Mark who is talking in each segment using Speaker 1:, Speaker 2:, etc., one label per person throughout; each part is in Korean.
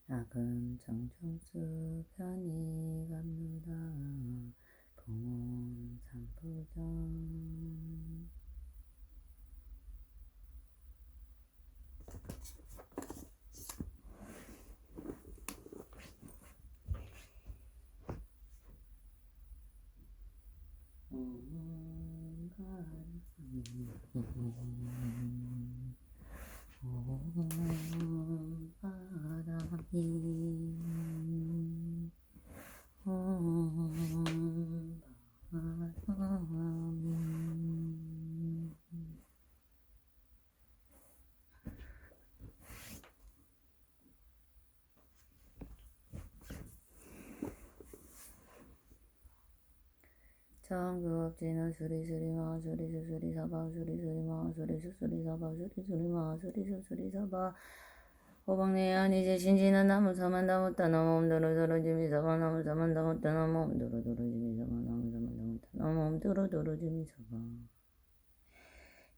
Speaker 1: 악은 정중수 편히 갑누다 봉온 삼부정 정급지는 수리수리마 수리수수리사바 수리수리마 수리수수리사바 수리수리마 수리수수리사바 호박내 아니제 신지는 나무 사만다못다 나무 옴도로도로지미사바 나무 사만다못다 나무 옴도로도로지미사바 나무 사만다못다 나무 옴도로도로지미사바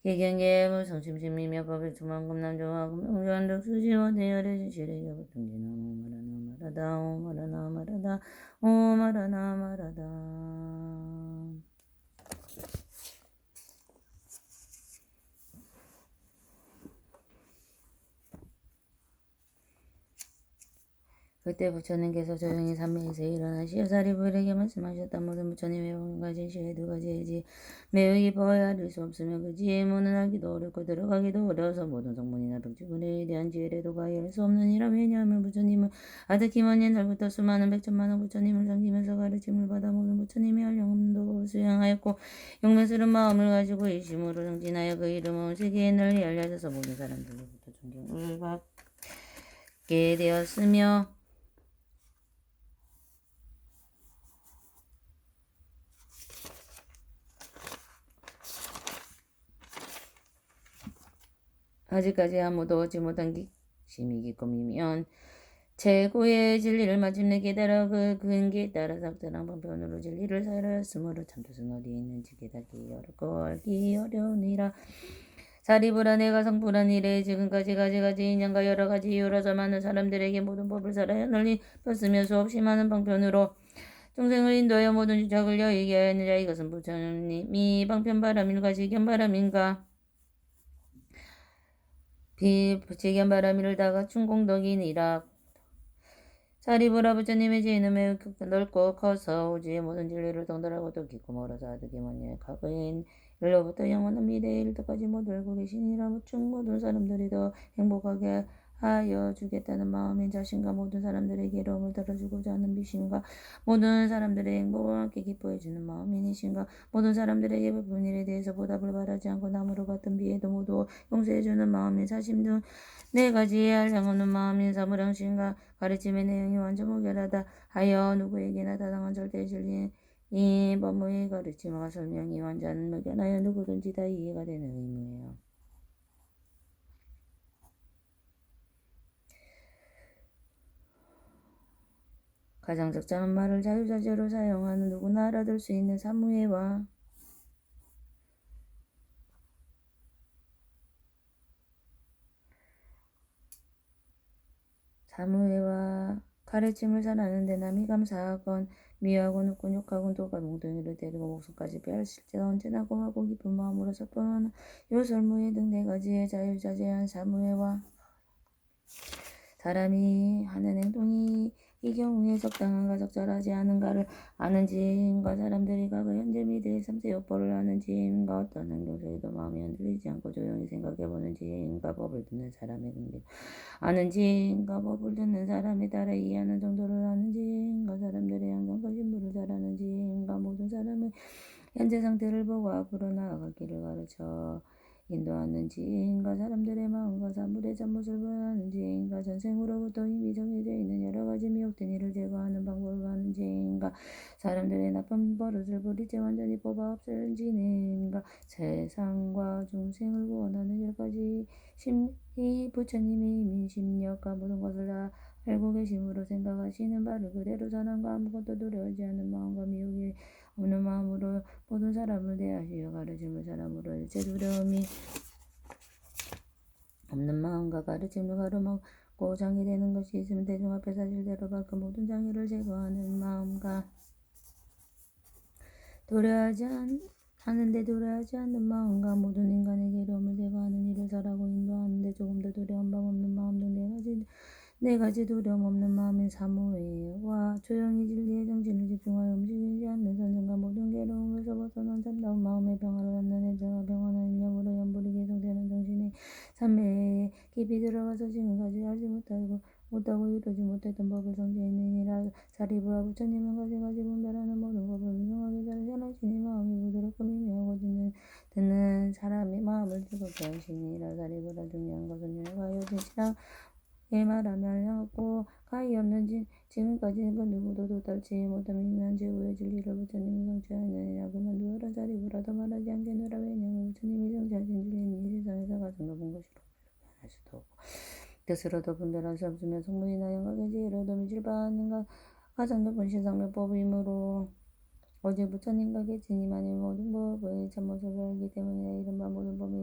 Speaker 1: 개경계무 성심심미며 법의 주만금남조하고 명주한덕 수지원 대열의 진실의 여부통지나무 마라나 마라다 오마라나 마라다 그때 부처님께서 조용히 산매에서 일어나시어 사리부에게 말씀하셨다. 모든 부처님의 법문과 진실의 두 가지이지 매우 기뻐하여 알릴 수 없으며 그 지혜의 문은 알기도 어렵고 들어가기도 어려워서 모든 성문이나 백지군에 대한 지혜에도 가해할 수 없느니라. 왜냐하면 부처님은 아득히 먼 옛날부터 수많은 백천만억 부처님을 섬기면서 가르침을 받아 모든 부처님이 할 영혼도 법을 수행하였고 용맹스러운 마음을 가지고 일심으로 정진하여 그 이름은 세계에 널리 알려져서 모든 사람들로부터 존경을 받게 되었으며 아직까지 아무도 얻지 못한 심히 기쁨이면 최고의 진리를 마침내 깨달아 그 근기에 따라 적절한 방편으로 진리를 살았으므로 참뜻은 어디에 있는지 깨닫기 어렵고 알기 어려우니라. 사리부라 내가 성불한 이래 지금까지 가지가지 인연과 여러 가지 이유로서 많은 사람들에게 모든 법을 살아야 널리 폈으며 수없이 많은 방편으로众생을 인도하여 모든 주착을 여의게 하였느라. 이것은 부처님이 방편바람일까 지견바람인가 비재견바람이를 다 갖춘 공덕이니라. 사리부라 부처님의 지혜는 매우 넓고 커서 오지의 모든 진리를 동달하고 또 깊고 멀어서 아득히 먼 과거인 일로부터 영원한 미래의 일도까지 모두 알고 계시니라. 즉 모든 사람들이 더 행복하게 하여 주겠다는 마음인 자신과 모든 사람들의 괴로움을 덜어주고자 하는 미신과 모든 사람들의 행복을 함께 기뻐해주는 마음이니신가 모든 사람들에게 베푼 일에 대해서 보답을 바라지 않고 나무로 같은 비에도 모두 용서해주는 마음인 사심 등 네 가지의 한량 없는 마음인 사무량신과 가르침의 내용이 완전 무결하다 하여 누구에게나 타당한 절대 진리인 이 법무의 가르침과 설명이 완전 무결하여 누구든지 다 이해가 되는 의무예요. 가장 적절한 말을 자유자재로 사용하는 누구나 알아들 수 있는 사무예와 가르침을 잘하는데 남이 감사하건 미워하건 웃건 욕하건 또가 몽둥이를 때리고 목숨까지 빼앗을 때 언제나 고하고 깊은 마음으로 설법하는 요설무예 등 네 가지의 자유자재한 사무예와 사람이 하는 행동이 이 경우에 적당한가 적절하지 않은가를 아는 지혜인과 사람들이 과거 현재 미래의 삼세 요법을 아는 지혜인과 어떤 행동 속에도 마음이 흔들리지 않고 조용히 생각해보는 지혜인과 법을 듣는 사람의 근기 아는 지혜인과 법을 듣는 사람에 따라 이해하는 정도를 아는 지혜인과 사람들의 양경과 신부를 잘 아는 지혜인과 모든 사람의 현재 상태를 보고 앞으로 나아가기를 가르쳐 인도하는 지혜인과 사람들의 마음과 사물의 잘못을 보아하는 지혜인과 전생으로부터 이미 정해져 있는 여러 가지 미혹된 일을 제거하는 방법을 아는 지혜인과 사람들의 나쁜 버릇을 버리지 완전히 뽑아 없애는 지혜인과 세상과 중생을 구원하는 여러 가지 이 부처님의 이미 심력과 모든 것을 다 알고 계심으로 생각하시는 바를 그대로 전함과 아무것도 두려워하지 않는 마음과 미혹이 없는 마음으로 모든 사람을 대하시어 가르침을 사람으로 일체 두려움이 없는 마음과 가르침을 가름하고 없고 장애되는 것이 있으면 대중 앞에 사실대로 밝그 모든 장애를 제거하는 마음과 하는데 도래하지 않는 마음과 모든 인간에게 어려움을 제거하는 일을 잘하고 인도하는데 조금 더 두려운 바 없는 마음 등 네 가지 두려움 없는 마음인 사무와 조용히 진리에 정신을 집중하여 움직이지 않는 선정과 모든 괴로움에서 벗어난 참다운 마음의 평화를 얻는 애정과 평안한 일념으로 연불이 계속되는 정신의 삼매에 깊이 들어가서 지금까지 알지 못하고 이루지 못했던 법을 성취했느니라. 사리부와 부처님은 가지가지 분별하는 모든 법을 분명하게 잘 전하시니 마음이 부드럽고 미묘하고 듣는 사람의 마음을 즐겁게 하시니라. 사리부라 중요한 것은 여호와여 진실하게 말하며 알량없고 가히 없는 지금까지 그 누구도 도달치 못한 미묘한 제후의 진리를 부처님이 성취하느니라. 그만두어라. 사리부라 더 말하지 않겠노라. 왜냐하면 부처님이 성취하신 진리는 이 세상에서 가장 높은 것이라 할 수도 없고 뜻으로도 분별할 수 없으며 성문이나 영광의 지혜로도 미칠 바 아닌가 가장 높은 신상묘법이므로 오직 부처님과 계시니만이 모든 법의 참모습을 알기 때문이라. 이른바 모든 법이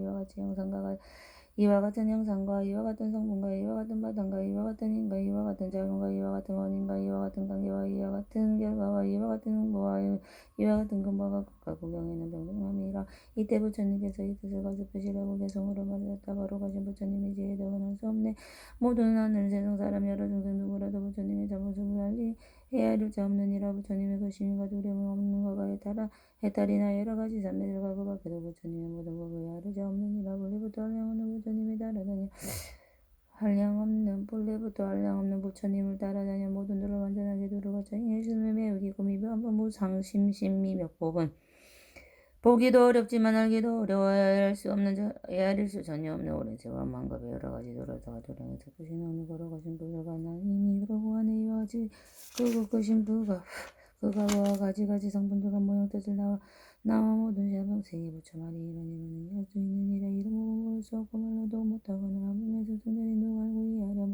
Speaker 1: 이와 같은 형상과 이와 같은 성분과 이와 같은 바탕과 이와 같은 힘과 이와 같은 작용과 이와 같은 원인과 이와 같은 관계와 이와 같은 결과와 이와 같은 흥보와 이와 같은 근본과 극과 구경에는 평등함이라. 이때 부처님께서 이 뜻을 거듭하시려고 개성으로 말하셨다. 바로 가신 부처님의 지혜도 흔할 수 없네. 모든 하늘 세상 사람 여러 중생 누구라도 부처님의 참모습을 헤아릴 자 없느니라. 부처님의 그 신과 두려움 없는 것과 해탈이나 여러 가지 산매들과 그 밖에도 부처님의 모든 법을 헤아릴 자 없느니라. 본래부터 한량없는 부처님을 따라다녀 본래부터 한량없는 부처님을 따라다녀 모든 들을 완전하게 두르고 자기의 신을 매우 깊고 미묘한 무상심심미묘법은 보기도 어렵지만 알기도 어려워야 할 수 없는 헤아릴 수 전혀 없는 오랜 세월 만급의 여러 가지 도로다가 도량에서 끝이 나오는 걸어가신 불가가 난 이미 그러고 하네. 이와 같이 끝신 그가 가지가지 성분들과 모양 뜻을 나와 모든 세계 부처 말이 이런 할 수 있는 일에 이름으로 모를 수 없고 말로도 못하거나 하물면서 순전히 누가 알고 이해하려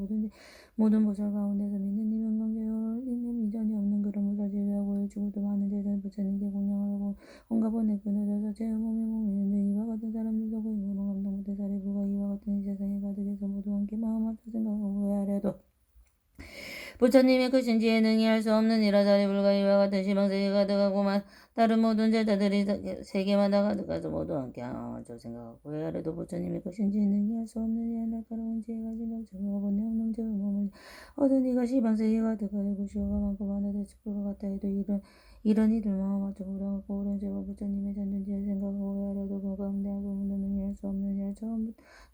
Speaker 1: 모든 보살 가운데서 믿는 이면 경계를 믿는 이전이 없는 그런 무사 제외하고 일주고도 많은 대전 부처님께 공양하고 온갖 번에 끊어져서 제 몸에 있는데 이와 같은 사람들도 거의 모든 감동 못해 사리부가 이와 같은 이 세상에 가득해서 모두 함께 마음 합쳐 생각하고 외하려도 부처님의 크신 지혜 능히 할 수 없는 이라. 사리불가 이와 같은 시방세계가 가득하고만 다른 모든 제자들이 세계마다 가득해서 모두 함께 하죠 생각하고 외아래도 부처님의 크신 지혜 능히 할 수 없는 이라. 날카로운 지혜가 진정적으로 번뇌 없는 제 몸을 얻은 이가 시방세계가 가득하여 구시오가 많고 많아 됐을 것 같다 해도 이런 이들 마음 맞춰 오라고 오랜 세월 부처님의 전전지혜 생각하고 외아래도 그 가운데 아무도 능히 할 수 없는 이라.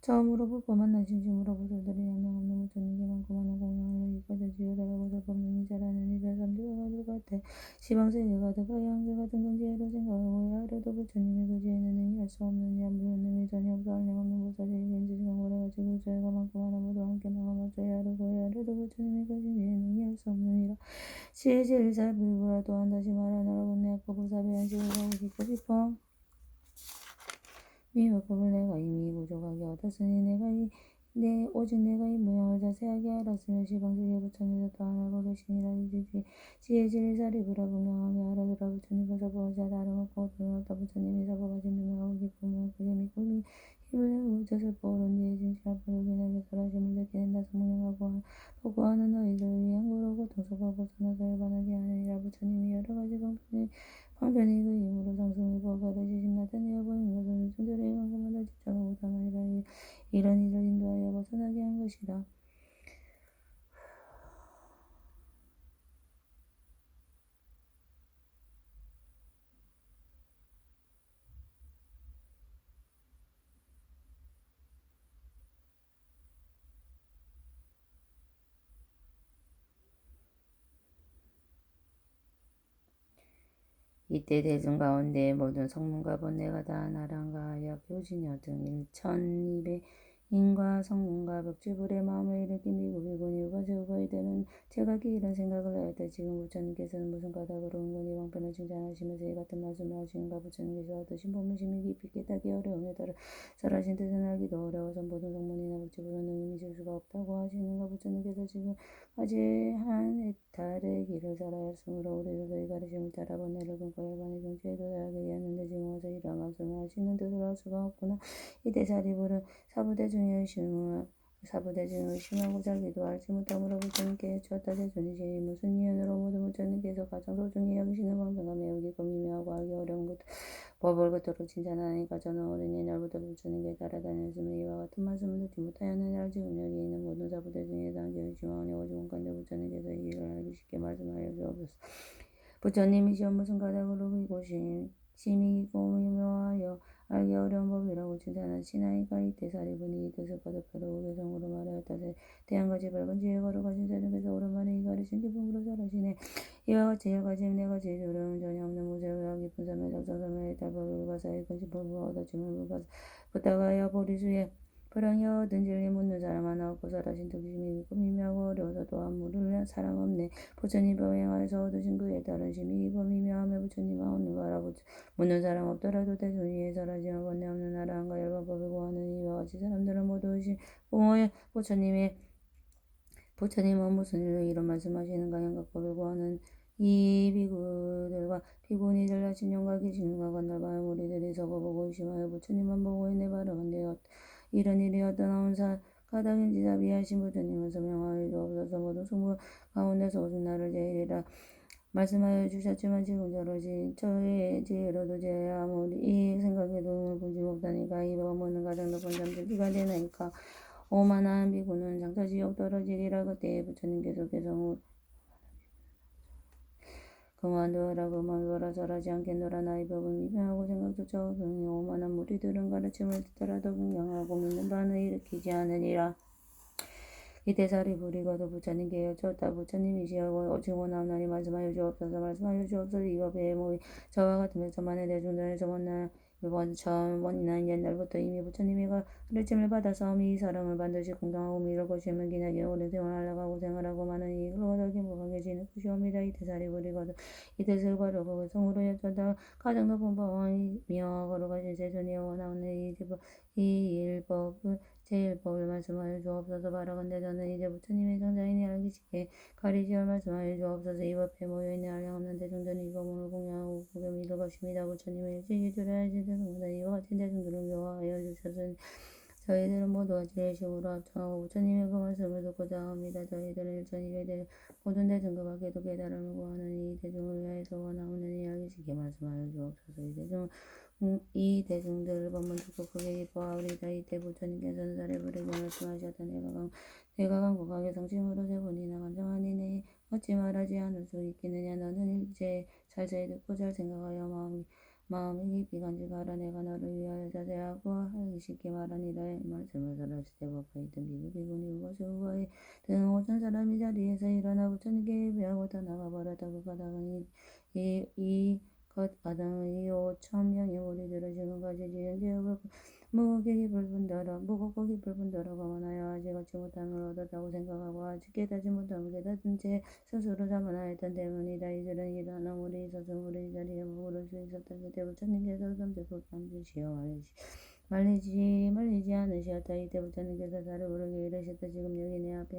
Speaker 1: 처음으로 불법만 난 진심으로 보살들이 양양없는 부처님께 많고 많은 공양을 여기까지 지어달라고 법문이 잘하는 이별 삼주가 가득 같아 시방세계가 가득하여 한결 같은 건지혜로 생각하고 외아래도 부처님의 그 지혜는 능히 할 수 없는 이라. 무효능이 전혀 없어 한량없는 보살에게 인지시간 오래가지고 저희가 많고 많아 모두 함께 마음 맞춰야 하고 외아래도 부처님의 그 지혜는 능히 할 수 없는 이라. 지혜 제일 잘 불구라. 또한 다시 말하노라. 본래학고 보살의 안식을 하고 싶어 미묘법을 내가 이미 부족하게 얻었으니 오직 내가 이 모양을 자세하게 알았으면 시방세계 부처님도 또한 알고 계시니라. 지혜지리 사리부라 분명하게 알아두라. 부처님께서 보호자 다름없고 다름없다. 부처님이 사고가신 분명하고 기쁨을 크게 믿고 힘을 내고 젖을 보호론 뒤에 진실한 불교인에게 설하심을 느끼는다. 성문양하고 보고하는 너희들을 위한 고로 고통스럽고 고산하사를 반하게 하느니라. 부처님이 여러 가지 방편이 그 힘으로 상승을 보호하되 지심나타내어 보이는 것은 순절의 만큼마다 집착하고 다만이라. 이런 이를 인도하여 벗어나게 한 것이라. 이때 대중 가운데 모든 성문과 번뇌가 다 나랑가하여 교진여 등 1200인과 성문과 벽지불의 마음을 일으킨 미국이군. 유가제 우바이들은 제각기 이런 생각을 하였다. 지금 부처님께서는 무슨 까닭으로 은근히 왕편을 칭찬하시면서 이 같은 말씀을 하시는가. 부처님께서 얻으신 법문심이 깊이 깨닫기 어려움에 따라 설하신 뜻은 알기도 어려워서 모든 성문이나 벽지불은 능히 미칠 수가 없다고 하시는가. 부처님께서 지금까지 한 해탈의 길을 살아왔으므로 우리도 그의 가르침을 따라 번뇌를 끊고 열반의 경지에 도달하게 하였는데 지금 와서 이러한 말씀을 하시는 뜻을 할 수가 없구나. 이때 사리부는 사부대 중에 사부대중은 의심하고 자기도 알지 못함으로 부처님께 여쭈었다. 대중이지 무슨 이유로 모두 부처님께서 가장 소중히 여기시는 방편과 매우 깊고 미묘하고 알기 어려운 것 법을 그토록 칭찬하니까 저는 어린이 날부터 부처님께 따라다녔으며 이와 같은 말씀을 듣지 못하였느냐. 지금 여기 있는 모든 사부대중에 대한 교육지와 어려워지고 간데 부처님께서 이 일을 알기 쉽게 말씀하여 주옵소서. 부처님이 시험 무슨 가닥으로 이곳이 심히 깊고 미묘하여 알기 어려운 법이라고 칭찬하시나이까. 이때 사리분이 이 뜻을 거듭하고 개성으로 말하였다. 태양같이 밝은 지혜 걸어가신 대중께서 오랜만에 이 가르친 기쁨으로 잘하시네. 이와 같이 일가짐 네가지 두려움 전혀 없는 무쇠와 깊은 삶의 적성성에 달법을 가사의 근심법을 얻어짐을 부탁하여 보리수에 불황이 얻은 진리 묻는 사람 하나 없고 설하신 특심이 깊고 미묘하고 어려워서 또한 물을 사람 없네. 부처님 병행하여서 얻으신 그에 따른 심이 깊고 미묘하며 부처님 얻는 바라 묻는 사람 없더라도 대중 위에 설하지만 번뇌 없는 나라한가 열반법을 구하는 이와 같이 사람들은 모두 의심 공허해 부처님은 무슨 일로 이런 말씀하시는가. 양각법을 구하는 이 비구들과 비구니들 하신 영과 계시는가 건널바의 무리들이 서고보고 의심하여 부처님만 보고 있네. 바라건대 이런 일이 어떠나온 가닥인지 자비하신 부처님은 설명하여 주옵소서. 모든 성부 가운데서 오직 나를 제일이라 말씀하여 주셨지만 지금 저의 지혜로도 제 아무리 이 생각에도 의문을 보지 못하니까 이 법문은 가장 높은 잠들기가 되나이까. 오만한 비구는 장차 지옥 떨어지리라. 그때 부처님께서 개성을 그만두어라 그만두어라 절하지 않겠노라. 나의 법은 미묘하고 생각조차 없으니 오만한 무리들은 가르침을 듣더라도 긍정하고 믿는 반을 일으키지 않으리라. 이때 사리부리가도 부처님께 여쭈었다. 부처님이시여 지금 원하오나니 말씀하여 주옵소서. 말씀하여 주옵소서. 이 법에 모이 저와 같으면 천만의 대중들은 원이나 옛날부터 이미 부처님이 가르침을 받아서 이 사람을 반드시 긍정하고 믿을 것이면 기나게 오랜 생을 하려고 생활하고 많은 이익을 얻어 행복하게 지낼 것이옵니다. 이때 사리부리가도 이때 슬바르고 성으로 여쭈었다. 가장 높은 법이며 거룩하신 세존이여 원하오니 이 일법을 제1법을 말씀하여 주옵소서. 바라건대 저는 이제 부처님의 정자이니 알기 쉽게 가리지어 말씀하여 주옵소서. 이 법에 모여있는 한량없는 대중들은 이 법문을 공양하고 구겨 믿을 것입니다. 부처님의 일찍이 주려하신 대중보다 이와 같은 대중들을 묘하여 주셨으니 저희들은 모두가 진실심으로 합청하고 부처님의 그 말씀을 듣고자 합니다. 저희들은 일천일에 모든 대중과 같게도 깨달음을 구하는 이 대중을 위하여서 원하오느니 알기 쉽게 말씀하여 주옵소서. 이 대중들 법문 듣고 크게 기뻐하오리다. 이때 부처님께서는 사리부리에게 말씀하셨다. 내가 간곡하게 성심으로 세 번이나 간청하니 내 어찌 말하지 않을 수 있겠느냐. 너는 이제 잘잘 듣고 잘 생각하여 마음이 깊이 간직하라. 내가 너를 위하여 자세하고 알기 쉽게 말하니라. 이 말씀을 설하실 때 법화에 있던 비구니 우거시 우거에 등 5천 사람이 자리에서 일어나 부처님께 예배하고 떠나가 버렸다. 그 가닥은 가당의 5천 명의 무리들을 지금까지 지은 죄업을 무겁고 깊을 뿐더러 거만하여 아직 얻지 못함을 얻었다고 생각하고 아직 깨닫지 못함을 깨닫은 채 스스로 자만하였던 때문이다. 이들은 일어나 물이 있어서 물의 자리에 머무를 수 있었다. 그때 부처님께서 섬뜩 감지시어 말리지 않으셨다. 이때 부처님께서 사리부리에게 이르셨다. 지금 여기 내 앞에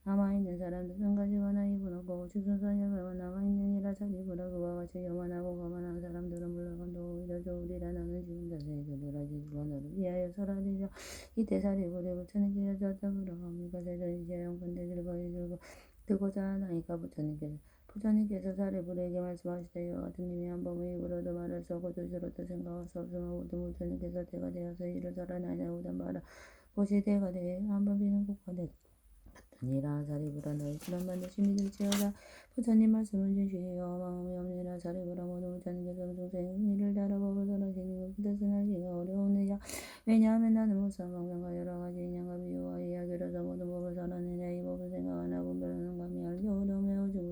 Speaker 1: 남아있는 사람들 한 가지 원하 입은 없고 직선선열만 남아있느니라. 사리부리가 그와 같이 요만하고 거만한 사람들은 물러간다고 오히려 좋으리라. 너는 지금 자세히 들으라. 지수가 너를 위하여 설하리라. 이때 사리부리 부처님께 여쭈었다. 그러합니까? 세존이시여 영건되기를 보여주고 듣고자 하나이까. 부처님께서 사리부리에게 말씀하시되 이와 같은 미묘한 법을 입으로도 말할 수 없고 뜻으로도 생각할 수 없으므로 모든 부처님께서 때가 되어서 이를 설하나이다. 바라 보시 때가 되어 한번 비는 곳과 같으니라. 사리부라 너희 그런 반드시 믿을지어다. 부처님 말씀은 진실이요 마음이 없느니라. 사리부라 모든 부처님께서 중생의 일을 다뤄 법을 설하시니 그 뜻은 알기가 어려우느냐. 왜냐하면 나는 무수한 방편과 여러 가지 인양과 비유와 이야기로서 모든 법을 설하느냐. 이 법을 생각하나 분별하는 감이 알기 어려우며 오직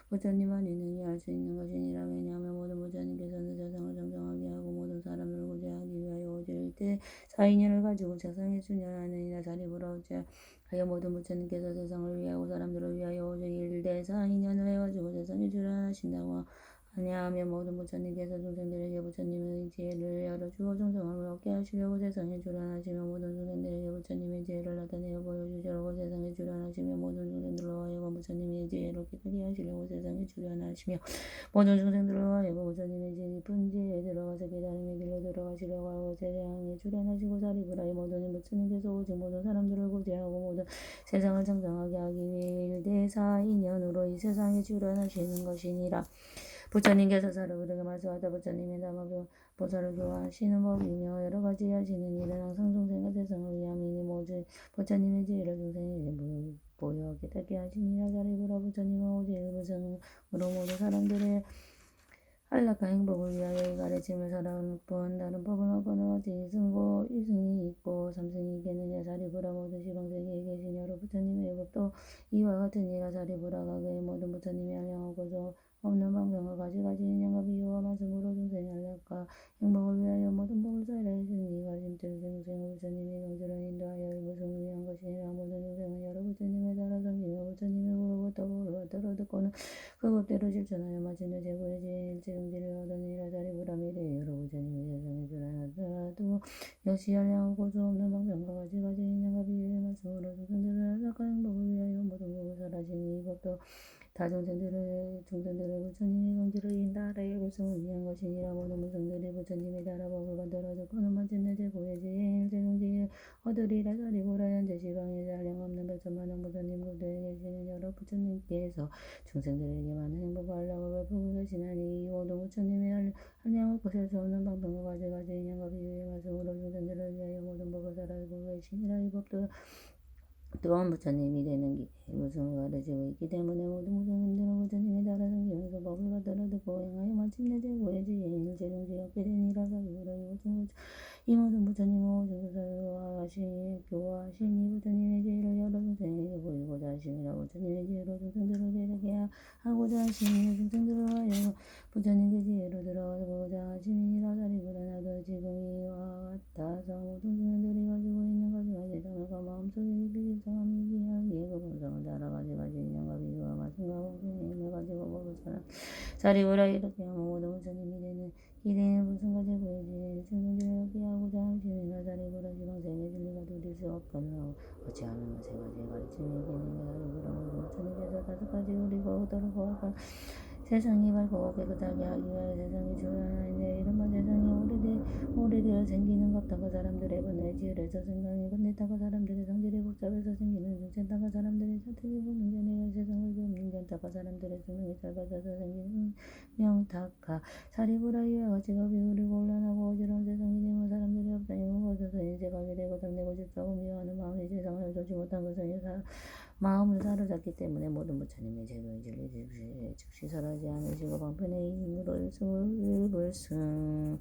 Speaker 1: 부처님 아니느니 알 수 있는 것이니라. 왜냐하면 모든 부처님께서는 세상을 정정하게 하고 모든 사람을 구제하기 위하여 오직 일대 사인연을 가지고 세상에 순혈하느니라. 사리부라 어찌하여 모든 부처님께서 세상을 위하고 사람들을 위하여 오직 일대 사인연을 해가지고 세상에 출연하신다고 아니하며 모든 부처님께서 중생들에게 부처님의 지혜를 열어주어 정성을 얻게 하시려고 세상에 출현하시며 모든 중생들에게 부처님의 지혜를 나타내어 보여주시려고 세상에 출현하시며 모든 중생들로 하여금 부처님의 지혜를 깨끗게 하시려고 세상에 출현하시며 모든 중생들로 하여금 부처님의 깊은 지혜에 들어가서 깨달음의 길로 들어가시려고 하고 세상에 출현하시고 사리부라의 모든 부처님께서 오직 모든 사람들을 구제하고 모든 세상을 정정하게 하기 위해 일대사 인연으로 이 세상에 출현하시는 것이니라. 부처님께서 사르부르게 말씀하다 부처님의 담화 보살을 교화하시는 법이며 여러 가지 하시는 일은 항상 중생과 세상을 위함이니 모두 부처님의 지혜를 중생에게 보여 깨닫게 하시니라. 사리부라 부처님은 오직 일부승으로 모든 사람들의 안락한 행복을 위하여 이 가르침을 살아온 뿐 다른 법은 없거나 오직 이승고 이승이 있고 삼승이 있겠느냐. 사리부라 모든 시방세계에 계신 여러 부처님의 법도 이와 같으니라. 사리부라가 그의 모든 부처님이 알량하고도 없는 방정과 가지가지 인연과 비유와 말씀으로 중생의 안락과 행복을 위하여 모든 법을 사일하시니 이 가르침들 중생을 부처님의 경지로 인도하여 일부승을 위한 것이니라. 모든 중생은 여러 부처님에 따라 섬기며 부처님의 법을 받들어 듣고는 그 법대로 실천하여 마침내 제고의 일체경지를 얻으니라. 사리부라 미래에 여러 부처님이 세상에 출현하더라도 역시 알량하고 고수 없는 방정과 가지가지 인연과 비유의 말씀으로 중생들을 안락과 행복을 위하여 모든 법을 살아시니 이 법도 다 중생들의 부처님의 경지로 인도하여 일부승을 위한 것이니라. 모든 무성들이 부처님에 따라 법을 받들어 듣고는 마침내 제고의 일체경지를 얻으리라. 사리부라 현재 시방에 알량 없는 백천만왕 부처님 구도에 계시는 여러 부처님께서 중생들에게 많은 행복과 안락을 베푸고 계시나니 이 모든 부처님의 한량을 고실 수 없는 방법과 가지가지 인연과 비유의 말씀으로 중생들을 위하여 모든 법을 살아가고 계시니라. 이 법도 또한 부처님이 되는 길에 무승을 가르치고 있기 때문에 모든 부처님들은 부처님에 따라 섬기면서 법을 받들어 듣고 행하여 마침내 제고의 일체경지에 얻게 되니라. 사리부라 이 모든 부처님은 오직 교화하시니 부처님의 지혜를 여러 중생에게 보이고자 하심이라. 부처님의 지혜로 중생들을 깨닫게 하고자 하시니 중생들을 하여 부처님의 지혜로 들어가고자 하심이니라. 사리부라 나도 지금 이와 같아서 모든 중생들이 가지고 있는 가지가지 생각과 마음속에 깊이 깊성함이 비하기에 그 본성을 따라 가지가지 인연과 비유와 말씀과 공생의 힘을 가지고 법을 살아. 사리부라 이렇게 하면 모든 부처님이 되는 기대는 무슨가 제고의 일체경지를 얻게 하고자 하심이라. 사리부라 지방세계 진리가 누릴 수 없거나 어찌하면 세 가지의 가르침이 있겠느냐. 사리부라 모든 부처님께서 다섯 가지 우리고 더럽고 세상이 밝고 깨끗하게 하기 위하여 세상에 출현하는데 이른바 세상이 오래되어 생기는 것다가 사람들의 번뇌 지을에서 생각이 번뇌다가 사람들의 성질이 복잡해서 생기는 중생다가 사람들의 선택이 보는 견해가 세상을 없는 견다가 사람들의 수명이 짧아져서 생기는 명타가. 사리부라 이와 같이 비우리 곤란하고 어지러운 세상이 되면 사람들이 없다니 무거워져서 인색하게 되고 탐내고 싶다고 미워하는 마음이 세상을 좋지 못한 것을 마음을 사로잡기 때문에 모든 부처님의 제도의 진리 즉시 설하지 않으시고 방편의 힘으로 일불승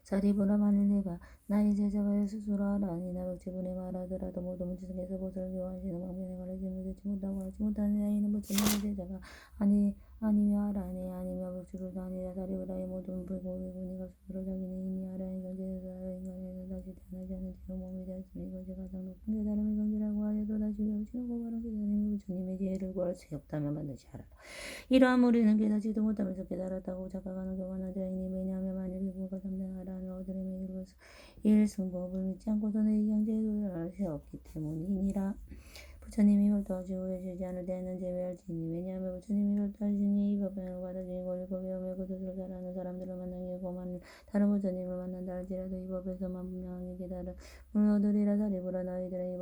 Speaker 1: 사리부라 만일 내가 나의 제자가 스스로 하라니 나백지분에 말하더라도 모든 부처님께서 보살을 교화하시는 방편에 가르침을 듣지 못하고 하지 못하는 아이는 부처님의 제자가 아니며 하라니 아니며 백지불도 아니라. 사리부라의 모든 불고리군이가 스스로 자기는 이미 하라의 경지에서 인간에서 다시 태어나지 않은 채로 몸이 되었으니 이것이 가장 높은 깨달음의 경지라고 하여도 다시 배우시고 바른 깨달음이 부처님의 지혜를 구할 수 없다면 반드시 하라. 이러한 무리는 깨닫지도 못하면서 깨달았다고 착각하는 교만한 자이니 왜냐하면 만일 비구가 참되하라는 얻으림의 일승법을 믿지 않고서는 이 경지에 도달할 수 없기 때문이니라. 부처님이 별도하시고 계시지 않을 때에는 제외할지니 왜냐하면 부처님이 별도하시니 이 법행을 받아들이고 일곱 위험을 그 뜻을 잘하는 사람들을 만나게 다른 부처님을 만난다 할지라도 이 법에서만 분명하게 깨달음을 얻으리라. 사리부라 너희들은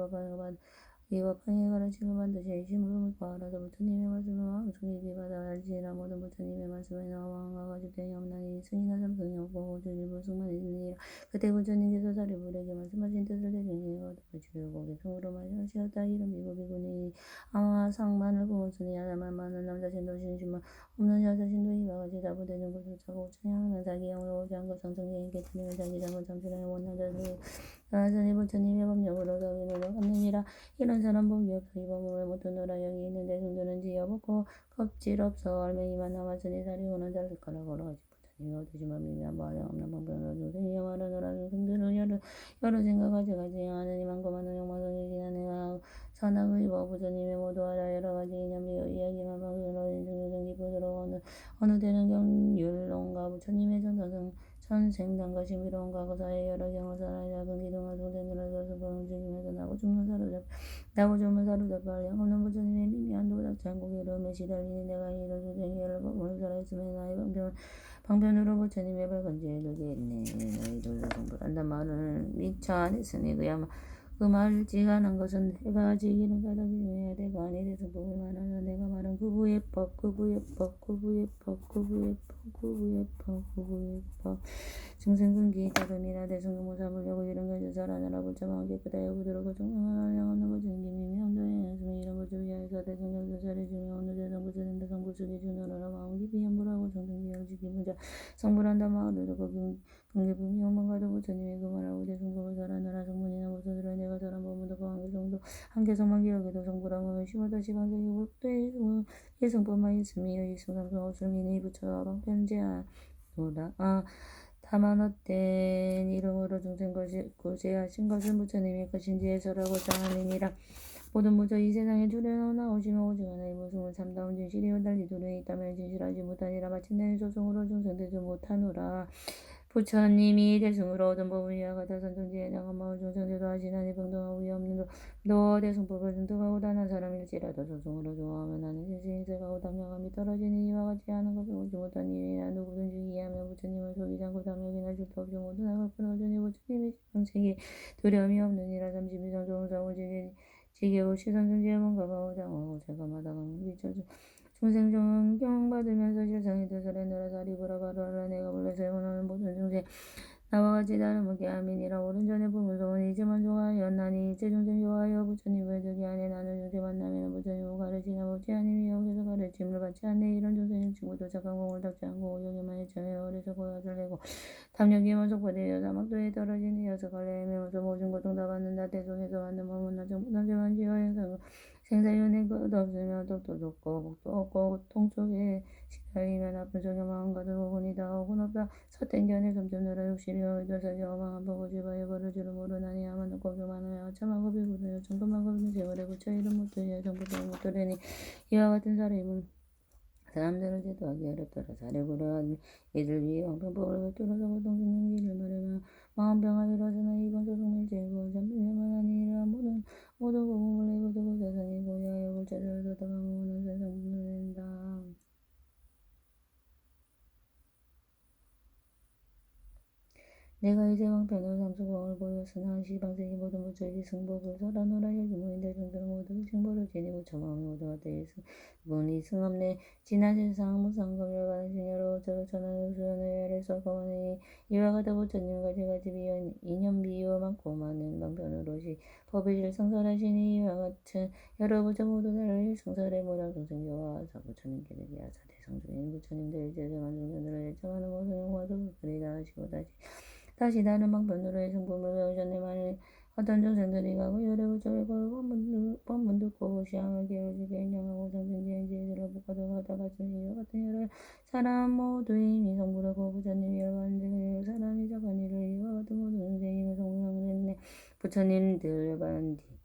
Speaker 1: 이 법행의 가르침을 반드시 의심으로 믿고 알아서 부처님의 말씀을 마음속에 깊이 받아 알지라. 모든 부처님의 말씀에는 어망과 거짓됨이 없나니 승이나 삼승이 없고 오직 일부승만 있느니라. 그때 부처님께서 사리부르에게 말씀하신 뜻을 대중에게 거듭하시고 고개승으로 말씀하셨다. 이런 비구비구니 아마 상만을 보았으니 하나만 많은 남자 신도 신심만 없는 여자 신도 이와 같이 자부되는 것을 차고 찬양하는 자기 영으로 오지 않고 성성계인 깨트리는 자기 장을 참수량의 못난 자들 나아서니 부처님의 법령으로 더위는 없느니라. 이런 사람 법이 없어 이 법을 못 듣노라. 여기 있는 대중들은 지혜 먹고 껍질 없어 얼맹이만 남았으니 사리고는 잘 숟가락 걸어가지 부처님이 얻으시면 미미한 바람 없는 방편으로 중생이여 말하노라 중생들은 여러 생각하지 않으니 많고 많은 욕망을 지나내가 선악의 법 부처님의 모두하라 여러 가지 인연비어 이야기만 방편으로 인중생 기쁘도록 어느 때는 경율론가 부처님의 천생단과 신비로운 과거사의 여러 경을 살아 작은 기둥과 동생들을 서서 중심에서 나고 죽는 사로잡아 영없는 부처님의 미미한 도닥지 한 고개로 시달리는 내가 이런 중생의 여러 법을 살아있으면 나의 방편으로 부처님의 발건지에 들겠네. 너희들도 성불한단 말을 미처 안 했으니 그 말을 지간한 것은 내가 지기는 까닭이 중해야 내가 아니 돼서 복을 말하는 내가 말한 구부의 법 중생근기 다름이라 대승금을 잡으려고 이런 것을 살아나라 불참하고 깨끗하여 부드럽고 정정하라 양없는 것을 김이미 함도에 했으며 이런 것을 위하여서 대승경도 자리 중에 어느 대성부처는 대성부처기 주노라라 마음 깊이 염불하고 정등기하고 지키문자 성불한다 마을을 듣고 경계품이 오만가도 부처님이 그 말하고 대승금을 살아나라 성문이나 모서들아 내가 사람 보면 더 한계성만 기억해도 성불하고 심하다 시간세기 복도에 예성법만 있으며 이승삼성 없음이니 부처 방편제하 노라 다만 헛된 이름으로 중생 구제하신 것은 부처님의 것인지 해설하고자 함이니라. 모든 부처 이 세상에 주려나 오시면 오직 하나의 모습을 참다운 진실이요 달리 두려이 있다면 진실하지 못하니라. 마침내 소승으로 중생되지 못하노라. 부처님이 대승으로 얻은 법은 이와 같아 선천지에 장한 마을 중생제도 하시나니 평등하고 위없는 너 대승법을 등등하고 단한 사람일지라도 소승으로 좋아하면 나는 세세인세가고 담량함이 떨어지니 이와 같이 하는 것을 오지 못한 일이나 누구든지 이해하며 부처님을 속이지 않고 담력이나 질도 없이 모든 악을 끊어주니 부처님이 정책에 두려움이 없느니라. 32장 종사고 지게오 시선중지에 뭔가가 오장하고 제가 마다강 미쳐주 중생 존경받으면서 실상이 되서래너라 사리부라 바로하라 내가 불러서 원하는 모든 중생 나와 같이 다름없게 아민이라. 오른전에 부무소은 이제만 좋아하였나니 이제 중생 좋아하여 부처님을 저기 안에 나는 중생 만나면 부처님을 가르치나 보지 아니면 여기서 가르침을 받지 않네. 이런 중생의 친구도 착한 공을 닦지 않고 오용에만 해청해 어리석고 엿을 내고 탐욕이 원속화되어 사막도에 떨어지는 여석을 내면서 모든 고통 다 받는다. 대속에서 받는 법은 나정부단제만 지어 생사윤회 것 없으며 독도 좋고 복도 없고 고통 속에 시달리면 아픈 속에 마음 가득 오곤이다. 오곤 없다. 서땡견에 점점너라 욕심이여 의도서기 어망한 보고 집하여 벌을 줄을 모르나니 아마는 고교 많아야 참하고 비구르여 정금하고 세월에 붙여 이름 못들여 정부도 못들으니 이와 같은 사람들을 제도하기 어렵더라. 사례구려 이들 위에 왕평법을 뚫어서 고통 죽는 길을 말하며 마음병을 이뤄서나 이건 소송일제고 잠들려만 아니라 모두 고공을 내고 두고 자산이고 야여 골자를 뒀다가 원한 세상 듣는다. 내가 이제 왕편으로 삼수공을 보였으나 한시방생이 모든 부처의 승복을 설하노라. 여기 모인 대중들은 모두 징벌을 지니고 처마음이 모두 같아 분이 승없네. 지난 세상 무상검열 받으신 여러 부처를 천하의 수연의 아래서 거하니 이와 같아 부처님과 제가지 인연비유 많고 많은 방편으로시 법의를 성설하시니 이와 같은 여러 부처 모두 나를 성설의 모양 중생교화하사 부처님께 되기하사 대성중인 부처님들 제정한 중생들을 예정하는 것을 용화도 그리다 하시고 다시 다른 방편으로의 성품을 배우셨네만 어떤 중생들이 가고 열애부처의 법문 듣고 시향을 게으르게 인정하고 정신지행지에 들어붙어도 가다가 준시와 같은 여러 사람 모두 이미 성불하고 부처님이 열반들 사람이 작은 일을 이와 같은 모든 중생이 성공을 했네. 부처님들 반디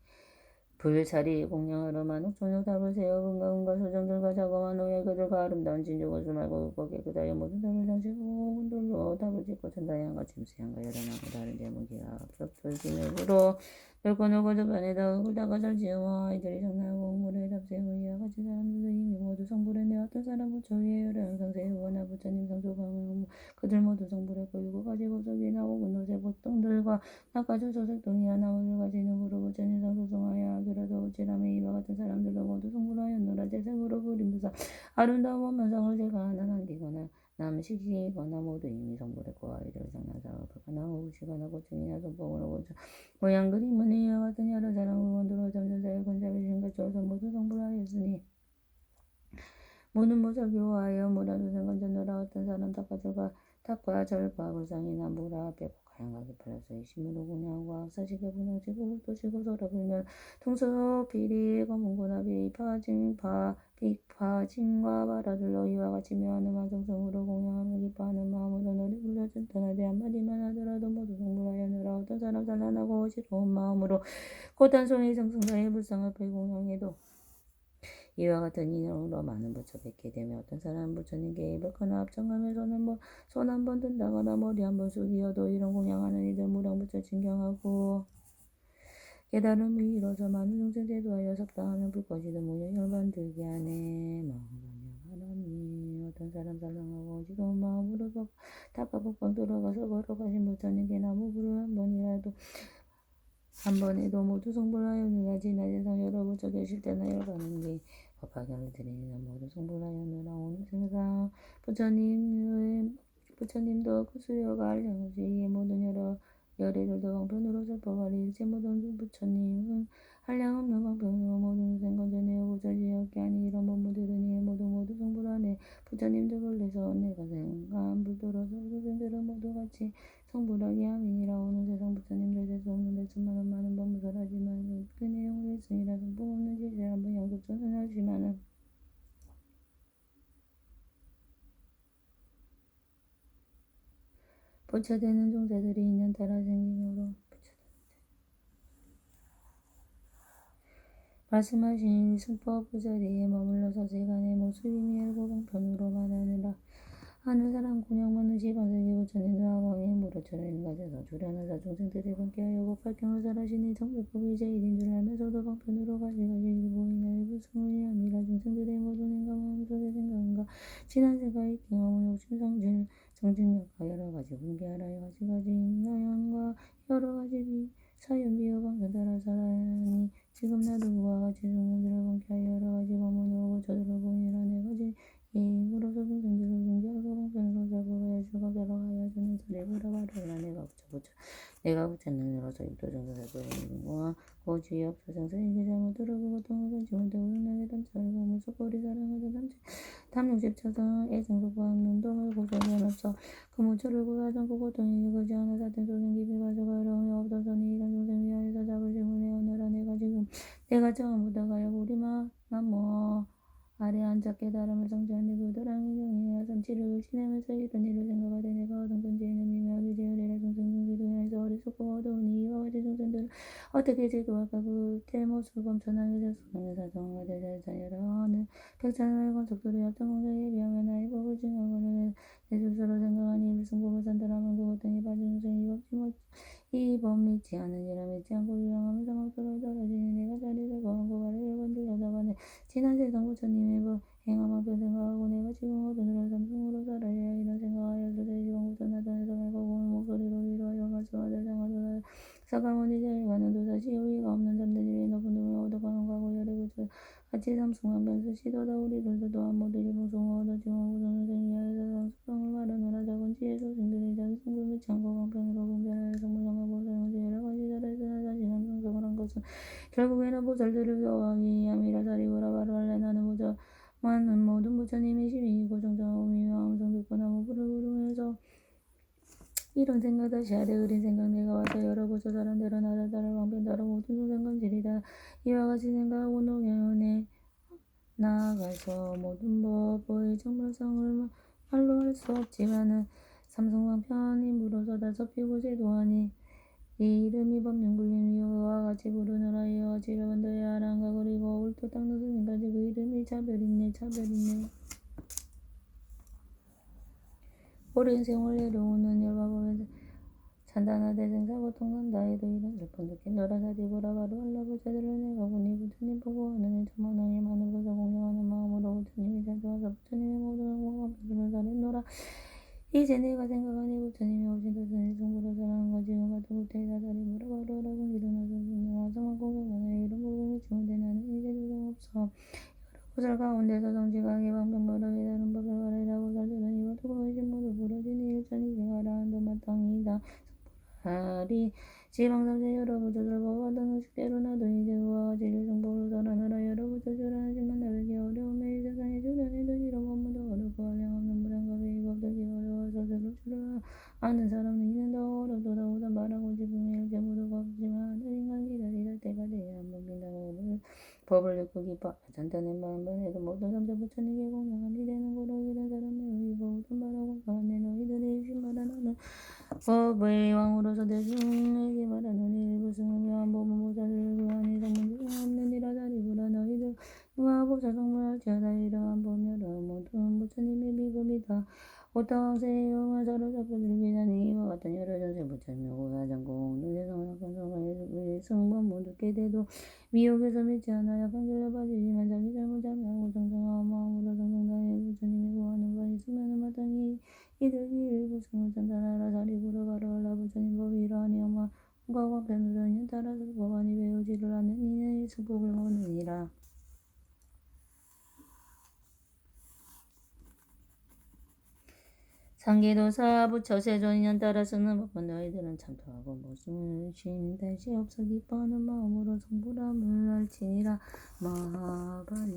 Speaker 1: 불사리 공양하러만 옥천역 답을 세워 은가은가 소정들과 자고만 오해 그들과 아름다운 진주것을 말고 거기에 그다여 모든 답을 장시고 군들로 답을 짓고 천다양과 짐수양과 열어나고 다른 제목이야 섭설진으로 별권하고 저변에다 흙을다가 잘 지어와 아이들이 장난하고 물에 답세우고 이와 같이 사람들도 이미 모두 성불했네. 어떤 사람 부처 위에 열을 항상 세우거나 부처님 성조광을 그들 모두 성불했고 일곱 가지 보석이나 오군 노새 보통들과 나까지 조색동이야 나무를 가지는 구로 부처님 성소송하여 하기라도 어찌라며 이와 같은 사람들도 모두 성불하였노라. 재생으로 그림부사 아름다운 원만상을 제가 하나 남기거나 남식이거나 모두 이미 성불했고 아이들 장난사업하거나 오시거나 고충이나 성봉을 오고 모양 그림은 이와 같은 여러 사람을 원도로 점점사의 건자비신 것처럼 모두 성불하였으니 모든 모석이 오하여 무라조생 건전노라. 어떤 사람 닦아들과 탑과 절과 불상이나 무라 앞에 가양하게 팔려서 이심으로 공양과 사시게 분양지고 도시고 서러불면 동서 비리 검은고나비 파징파 빅파징과 바라들러 이와 같이 묘하는 만성성으로 공양하며 기뻐하는 마음으로 노래 불러준 떠나되 한마디만 하더라도 모두 성불하여느라 어떤 사람 산란하고 어지러운 마음으로 고단송이 정승자의 불상을 공양해도 이와 같은 인연으로 많은 부처 뵙게 되며 어떤 사람은 부처님께 입을거나 합정하며 손 한 번 든다거나 머리 한 번 숙이어도 이런 공양하는 이들 무량부처 진경하고 깨달음이 이뤄져 많은众生 제도하여 석당하는 불꽃이든 무여 열반들게 하네. 마음하니 어떤 사람 살랑하고 어지러운 마음으로 탑가복방 돌아가서 걸어가신 부처님께 나무불을 한 번에도 모두 성불하여느라 지나세상 여러 부처 계실 때나 열반은 게 법화경을 드리니라 모두 성불하여느라 오늘 생상 부처님도 그 수요가 알량없이 이 모든 여러 열애들도 방편으로 설법하리 일체 모든 부처님은 한량없는 방편으로 모든 생건전에요 부처지었게 하니 이런 법무들은 모두 성불하네. 부처님도 본래서 내가 생간 불도로서 부처님들은 모두 같이 성불하게 함이니라. 오는 세상 부처님들 될 수 없는 대천만한 많은 법무설하지만 그 내용을 했으니라. 성품 없는 지세 한번 양속전은 하지만은 부처되는 종자들이 인연 따라 생기므로 말씀하신 승법 그 자리에 머물러서 세간의 모습이 미알고 방편으로 말하느라. 하는 사람 공양받는 시반세기 부처님도 하광에 무릇처럼 가져서 주련하사众生들을 함께하여 법화경을 설하시니 정법법이 제일인 줄 알면서도 방편으로 가지가지 일보이나 일부승의 아니라众生들의 모든 행과 마음속의 생각과 지난 생각의 경험을 욕심성질 정진력과 여러가지 분개하라여 가지가지 인나양과 여러가지 사연 비유 방편 따라 살아니 지금 나도 그와 같이众生들을 함께하여 여러가지 법문으로 부처들을 보이라. 네가지 이으로서众生들을 분개하고 방편으로 잡아가야 주가 잡아가야 주는 소리를 물어봐라. 내가 부처님으로서 육도정사 살펴보는구나. 고주의 없어정사 이게 잘못 들어보고 고통을 건지 못하고 육나게 담차고 무속거리 사랑하자 탐욕집차상 애정속과 눈동을 고소한 없어 그 무초를 구하지 않고 고통이 그지 않아 사ten 소생 깊이 가져가 어려움이 없어서니 이런众生 위하여서 잡을 질문해 오너라. 내가 처음부터 가여 우리만 남모 아래 앉아 깨달음을 성취하니 그도랑이 경이야 삼치를 지내면서 이런 일을 생각하되 내가 얻은 근지에는 미묘하게 제어리라.众生중기도 해서 어리석고 어두우니 이와 같이众生들을 어떻게 제도할까. 그때 모습 범천하게 자수하는 사정과 대자자여라. 백찬을 건속들이 어떤 공자에 비하면 나의 법을 증하고는 내 스스로 생각하니 일승법을 산다라면 그 고통이 빠진众生이 이 법 믿지 않으니라. 믿지 않고 유랑하면 사막도로 떨어지니 내가 자리를 거한 고발을 열번들려다가는 지난 세상 부처님의 법 행함한 편 생각하고 내가 지금 어두늘을 삼승으로 살아야 이런 생각하여서 대시방부터 나타내서 말고 고운 목소리로 위로하여 말씀하자. 장하도다 사강원이 자리가는 도사시 여의가 없는 잠들이 높은 dum을 얻어가는 과거 열애부처 같이 삼승한 변수 시도다. 우리들도 또한 모두 일봉성을 얻어 지금 우선을 생리하여서 삼승을 말하느라 작은 지혜 소생들이 자기 성불 믿지 않고 강편으로 분별하여 성불상과 보살을 여러 가지 자리에서 다시 삼승성을 한 것은 결국에는 보살들을 교화하기 위함이라. 사리부라 바랄래. 나는 부처만은 모든 부처님의 시민이고 정정하오미 마음성 듣거나 무불을 부르면서 이런 생각 다시 하되 의린 생각 내가 와서 여러 부처 사람대로 나를 따라 방편 따라 모든众生건지리다. 이와 같이 생각하고 노경에 나아가서 모든 법의 정말성을 말로 할 수 없지만은 삼성방편임으로써 다섯피고 제도하니 이 이름이 법륜굴림이와 같이 부르느라. 이와 같이 여러분들의 아랑과 그리고 울토 닦는 스님까지 그 이름이 차별있네. 오랜 세월 내려오는 열바법에서 찬단하되 생사고통난다 해도 이런 슬픈 느낌 너라사리보라 바로 알라부자들을 내가 보니 부처님 보고하는 천만왕의 많은 것을 공경하는 마음으로 부처님이 자주와서 부처님의 모든 공공한 표준을 다했노라. 이제 내가 생각하니 부처님이 오신 뜻은 일승부로 사랑한 거지. 같은 구태의 사사리보라 바로 알아본 기도나서 와성한 공경하는 이런 부분이 지원돼. 나는 이제 조정없어 보살 가운데서 정직하게 방편거라 깨달은 법을 가르라. 보살들은 이와 두고의 모두 부러지니 일전이 생활하 한도 마땅이다. 하리 지방삼세 여러 부처들 법하던 의식대로 나도 이제 그와 같이 일승법을 설하느라. 여러 부처 주련하지만 나에게 어려움에 이 세상에 주련해도 이런 법문도 어렵고 한량없는 무량겁의 이 법들이 어려워서 스스로 아는 사람은 이는 더 어렵도다 말하고 지붕에 이렇게 무도가 없지만 인간 기다리다 때가 돼야 한번 빈다고 법을 듣고 기뻐 잔탄한 마음만 해도 모든 남자 부처님께 공양함이 되는 거로 이런 사람의 의보 어떤 말하고 가네 너희들이 신말하는 법의 왕으로서 대중에게 말하노니 무승을 위한 법은 보살을 위한 이성문 중 없는 이라다리보라 너희들 누가 보살 성불할지어다 이러한 법여라 모든 부처님의 비법이다 오타왕세의 영을 사로잡고 들기자니 이와 같은 여러 전세 부처님의 고사장공 눈에성을 약한 성화의 성법 모두께 대도 미혹에서 믿지 않아 약한 길로 빠지지만 자기 잘못 자명하고 정정한 마음으로 정정당해 부처님이 구하는 바 있으면 마땅히 이들이 일부승을 전달하라 사리부로 가로하라 부처님 법이 이러하니 엄마 과거 변호전에 따라서 법안이 배우지를 않는 이는 수복을 모르니라. 상계도사 부처세존 인연 따라 쓰는 법은 너희들은 참도하고 무슨 쉼달시 없어 기뻐하는 마음으로 성불함을 알지니라. 마하바냐바라미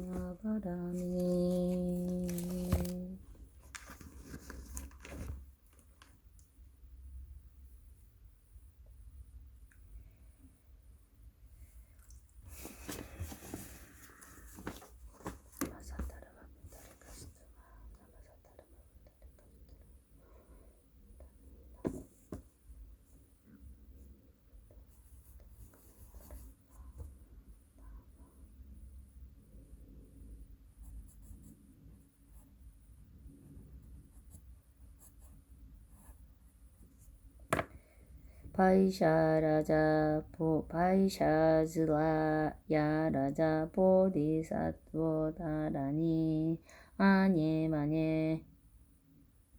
Speaker 1: 바이샤즈라야 보디사토다라니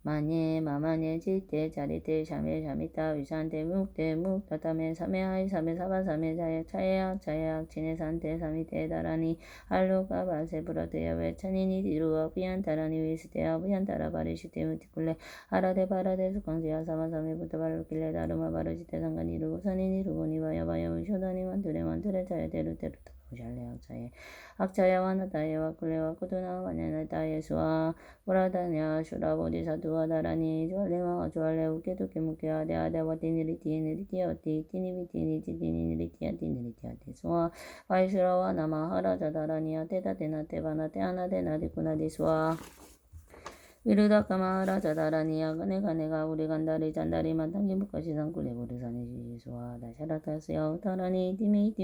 Speaker 1: 마녜 마마녜 지떼 자리떼 샤메 샤미타 위산떼 묵떼 묵타타메 사메하이 사메 사바 사메 자약 차약 지네산떼 사미떼 다라니 알루가 바세 브라테야 웨차니니 디루와 비안타라니 위스테야 비안타라 바리시테 무티쿨레 아라데 바라데 수강지야 사마사메부터 바르길레 다르마 바르지테 상간 이루고 산인 이루고 니바야 바야 우쇼다니 만투레 자야 데루테루 샬레 악차야 와나타예와 쿨레와 쿠두나 와냐나타예 수아 보라다냐 슈라보디사투와 다라니 주알레와 주알레 우케두케 무케아 데아데와 티니리티에니리티아티 티니비티니티니리티아티니리티아티 수아 바이슈라와 나마하라자 다라니아 테다테나 테바나 테아나데나 디쿠나디 수아 위르다카마하라 자다라니야 가네가 우리 간다리 잔다리 만탕기 무카시상 꿀레보르사니 시수와 다샤라타스야 우타라니 티미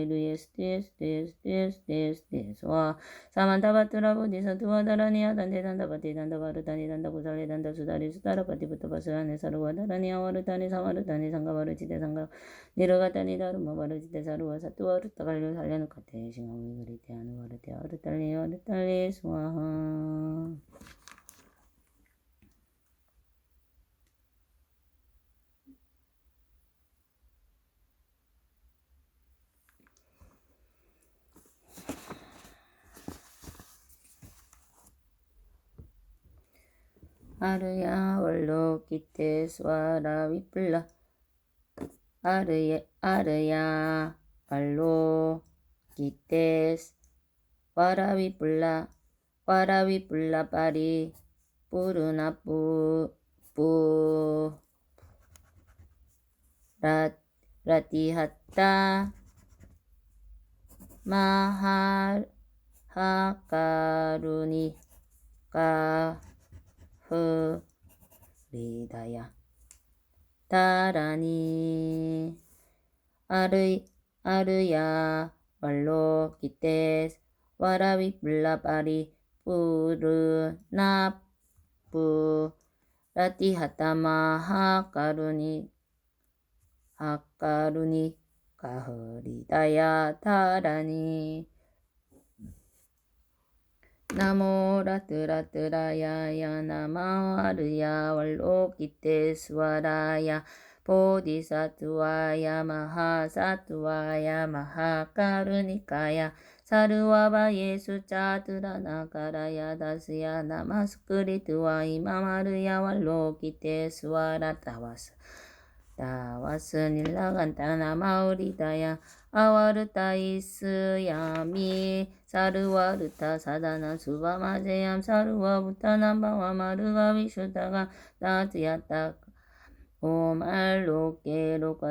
Speaker 1: 루에 스테스와 사만타바트라보 디사투와 다라니야 단데단다바티 단다바르타니 단다부살레 단다수다리 수다라파티부터 바스라네 사루와 다라니야 와르타니 사마르타니 상가바르지대 상가 니르가타니 다루마 바르지대 사루와 사투와 르타갈류 살레누카테 싱하위 그리테아누 어르달리 수아하 아르야 월로 기테 수아라 위플라 아르야 월로 기테 와라위뿔라 빠리 뿌르나뿌 라티하타 마하카루니 카흐리다야 다라니 아르야 월로 기테 와라위뿔라 빠리 뿌르나뿌 라티하타마 하카루니 가흐리다야 타라니 나모 라트라트라야야 나마와르야 월로키테 스와라야 보디사투와야 마하사투와야 마하카루니카야 사르와바 예수짜드라나가라야 다스야 나마스크리트와 이마마르야 월로키테 스와라 다와스 닐라간타나 마우리다야 아와르타 이스야미 사르와르타 사다나 수바마제얌 사르와 부타남바와 마르가 비슈타가 나트야타 옴 알로케 로카